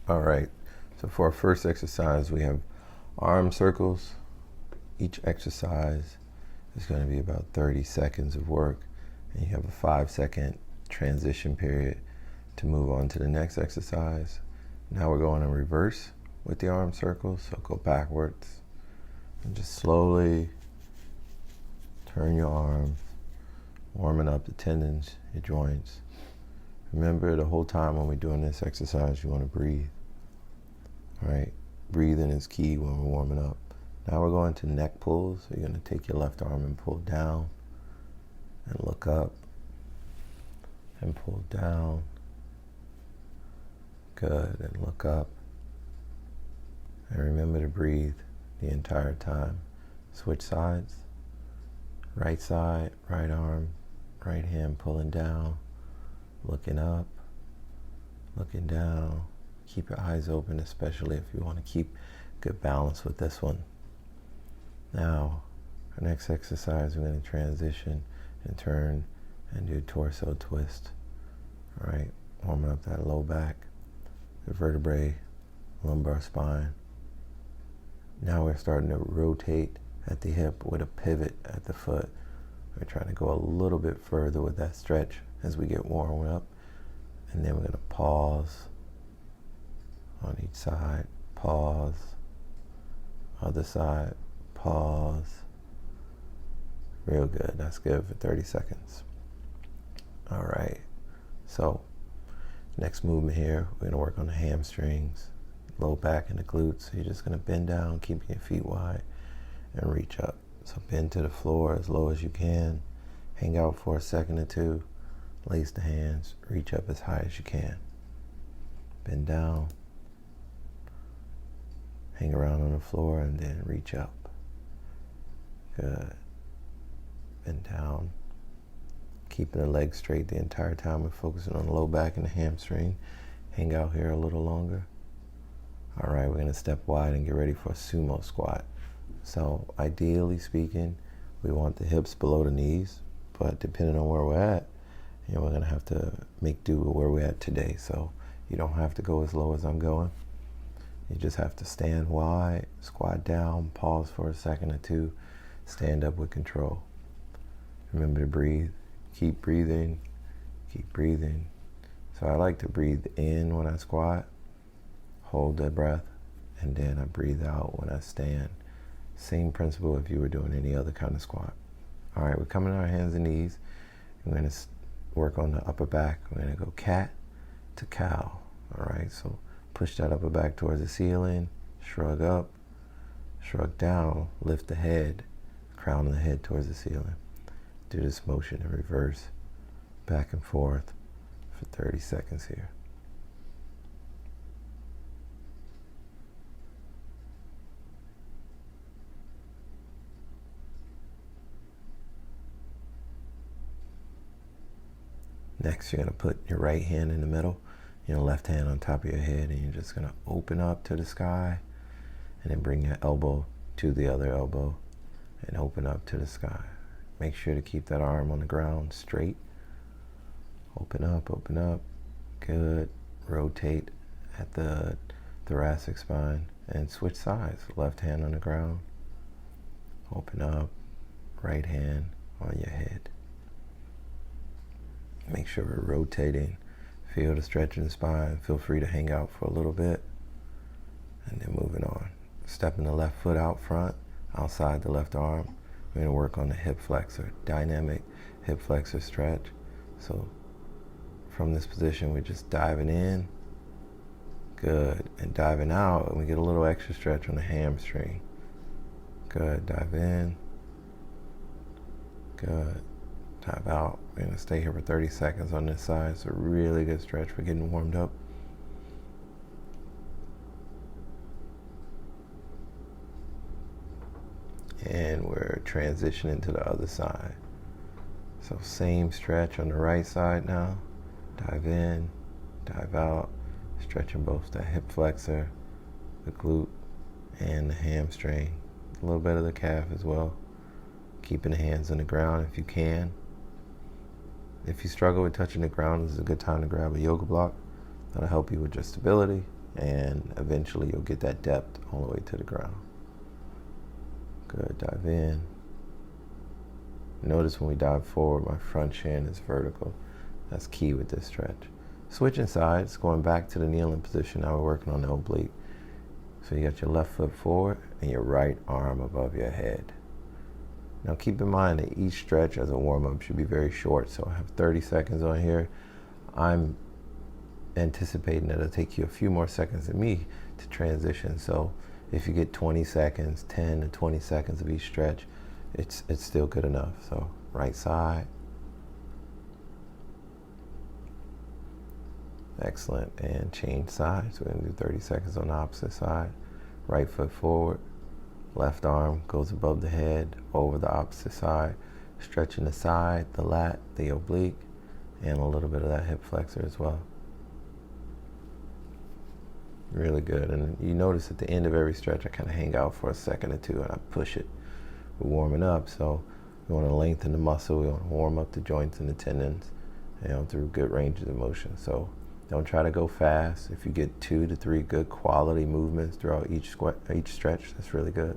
All right, so for our first exercise, we have arm circles. Each exercise is going to be about 30 seconds of work, and you have a 5-second transition period to move on to the next exercise. Now we're going in reverse with the arm circles, so go backwards and just slowly turn your arms, warming up the tendons, your joints. Remember, the whole time when we're doing this exercise, you want to breathe. All right, breathing is key when we're warming up. Now we're going to neck pulls. So you're going to take your left arm and pull down and look up and pull down. Good, and look up. And remember to breathe the entire time. Switch sides. Right side, right arm, right hand pulling down, looking up, looking down. Keep your eyes open, especially if you want to keep good balance with this one. Now, our next exercise, we're going to transition and turn and do torso twist. All right, warming up that low back, the vertebrae, lumbar spine. Now we're starting to rotate at the hip with a pivot at the foot. We're trying to go a little bit further with that stretch as we get warmed up. And then we're going to pause on each side, pause, other side, pause. Real good. That's good for 30 seconds. All right. So next movement here, we're going to work on the hamstrings, low back and the glutes. So you're just going to bend down, keeping your feet wide, and reach up. So bend to the floor as low as you can. Hang out for a second or two. Lace the hands. Reach up as high as you can. Bend down. Hang around on the floor and then reach up. Good. Bend down. Keeping the legs straight the entire time. We're focusing on the low back and the hamstring. Hang out here a little longer. All right, we're going to step wide and get ready for a sumo squat. So ideally speaking, we want the hips below the knees, but depending on where we're at, we're going to have to make do with where we're at today. So you don't have to go as low as I'm going. You just have to stand wide, squat down, pause for a second or two, stand up with control. Remember to breathe. Keep breathing. Keep breathing. So I like to breathe in when I squat, hold the breath, and then I breathe out when I stand. Same principle if you were doing any other kind of squat. All right, we're coming on our hands and knees. We're going to work on the upper back. We're going to go cat to cow. All right, so push that upper back towards the ceiling, shrug up, shrug down, lift the head, crown of the head towards the ceiling. Do this motion in reverse, back and forth for 30 seconds here. Next, you're going to put your right hand in the middle, your left hand on top of your head, and you're just going to open up to the sky, and then bring your elbow to the other elbow, and open up to the sky. Make sure to keep that arm on the ground straight. Open up, open up. Good. Rotate at the thoracic spine, and switch sides. Left hand on the ground. Open up. Right hand on your head. Make sure we're rotating. Feel the stretch in the spine. Feel free to hang out for a little bit. And then moving on. Stepping the left foot out front, outside the left arm. We're going to work on the hip flexor. Dynamic hip flexor stretch. So from this position, we're just diving in. Good. And diving out, and we get a little extra stretch on the hamstring. Good. Dive in. Good. Dive out. We're going to stay here for 30 seconds on this side. It's a really good stretch for getting warmed up. And we're transitioning to the other side. So same stretch on the right side now. Dive in, dive out, stretching both the hip flexor, the glute, and the hamstring. A little bit of the calf as well. Keeping the hands on the ground if you can. If you struggle with touching the ground, this is a good time to grab a yoga block. That'll help you with your stability and eventually you'll get that depth all the way to the ground. Good, dive in. Notice when we dive forward, my front shin is vertical. That's key with this stretch. Switching sides, going back to the kneeling position. Now we're working on the oblique. So you got your left foot forward and your right arm above your head. Now keep in mind that each stretch as a warm-up should be very short. So I have 30 seconds on here. I'm anticipating that it'll take you a few more seconds than me to transition. So if you get 20 seconds, 10 to 20 seconds of each stretch, it's still good enough. So right side. Excellent. And change sides. We're going to do 30 seconds on the opposite side. Right foot forward. Left arm goes above the head, over the opposite side. Stretching the side, the lat, the oblique, and a little bit of that hip flexor as well. Really good. And you notice at the end of every stretch, I kind of hang out for a second or two and I push it. We're warming up, so we want to lengthen the muscle. We want to warm up the joints and the tendons, through good ranges of motion. So don't try to go fast. If you get 2 to 3 good quality movements throughout each stretch, that's really good.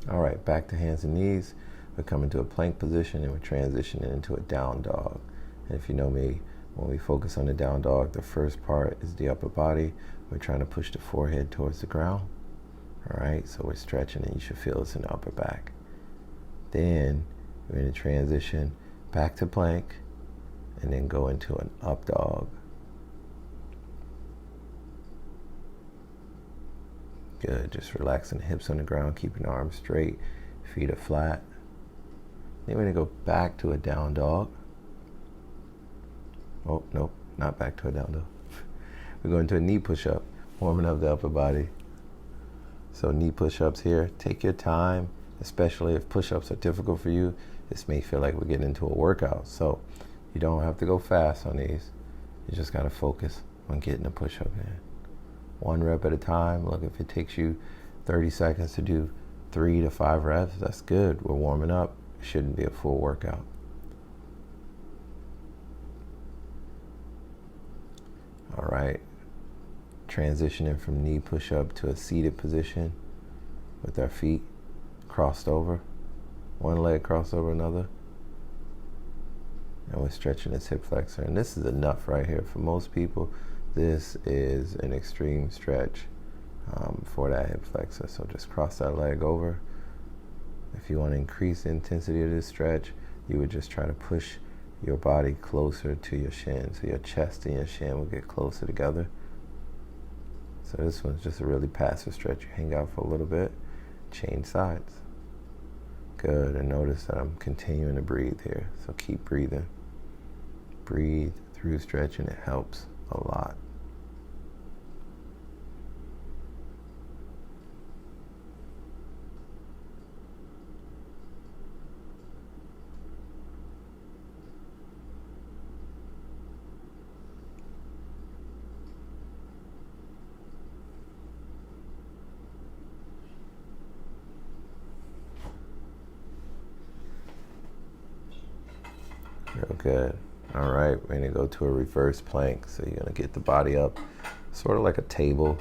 All right, back to hands and knees. We're coming to a plank position and we're transitioning into a down dog. And if you know me, when we focus on the down dog, the first part is the upper body. We're trying to push the forehead towards the ground. All right, so we're stretching and you should feel this in the upper back. Then we're going to transition back to plank and then go into an up dog. Good, just relaxing the hips on the ground, keeping the arms straight, feet are flat. Then we're going to go back to a down dog. Oh, nope, not back to a down dog. We're going to a knee push-up, warming up the upper body. So knee push-ups here. Take your time, especially if push-ups are difficult for you. This may feel like we're getting into a workout. So you don't have to go fast on these. You just got to focus on getting a push-up in. 1 rep at a time. Look, if it takes you 30 seconds to do 3 to 5 reps, that's good. We're warming up. It shouldn't be a full workout. All right. Transitioning from knee push-up to a seated position with our feet crossed over. One leg crossed over another. And we're stretching this hip flexor. And this is enough right here. For most people, this is an extreme stretch for that hip flexor. So just cross that leg over. If you want to increase the intensity of this stretch, you would just try to push your body closer to your shin. So your chest and your shin will get closer together. So this one's just a really passive stretch. You hang out for a little bit, change sides. Good, and notice that I'm continuing to breathe here. So keep breathing. Breathe through stretching, it helps a lot. Real good. All right, we're going to go to a reverse plank. So you're going to get the body up, sort of like a table.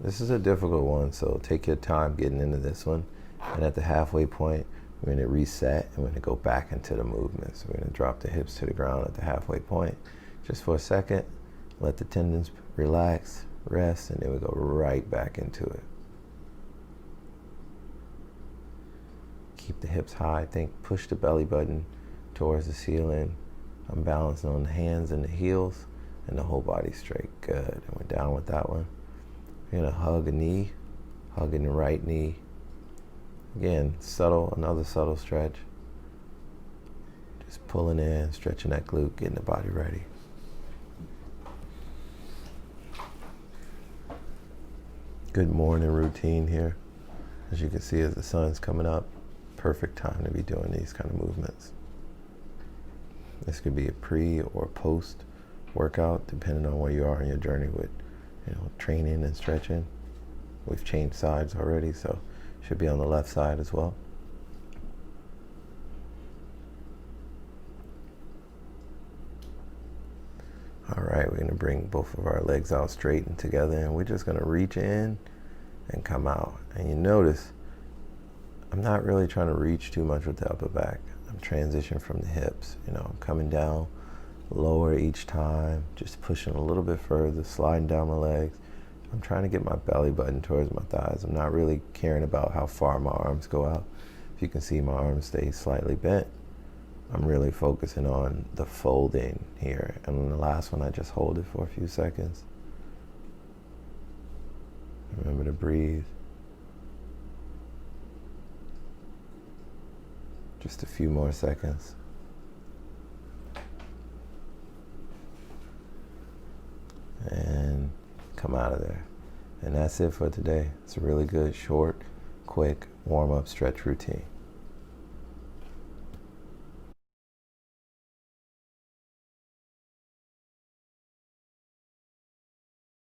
This is a difficult one, so take your time getting into this one. And at the halfway point, we're going to reset and we're going to go back into the movement. So we're going to drop the hips to the ground at the halfway point. Just for a second, let the tendons relax, rest, and then we go right back into it. Keep the hips high. Think push the belly button towards the ceiling. I'm balancing on the hands and the heels and the whole body straight. Good. And we're down with that one. We're going to hug a knee, hugging the right knee. Again, another subtle stretch. Just pulling in, stretching that glute, getting the body ready. Good morning routine here. As you can see, as the sun's coming up, perfect time to be doing these kind of movements. This could be a pre or post workout, depending on where you are in your journey with, training and stretching. We've changed sides already, so should be on the left side as well. All right, we're gonna bring both of our legs out straight and together, and we're just gonna reach in and come out. And you notice, I'm not really trying to reach too much with the upper back. I'm transitioning from the hips. I'm coming down lower each time, just pushing a little bit further, sliding down my legs. I'm trying to get my belly button towards my thighs. I'm not really caring about how far my arms go out. If you can see, my arms stay slightly bent. I'm really focusing on the folding here. And on the last one, I just hold it for a few seconds. Remember to breathe. Just a few more seconds. And come out of there. And that's it for today. It's a really good, short, quick warm-up stretch routine.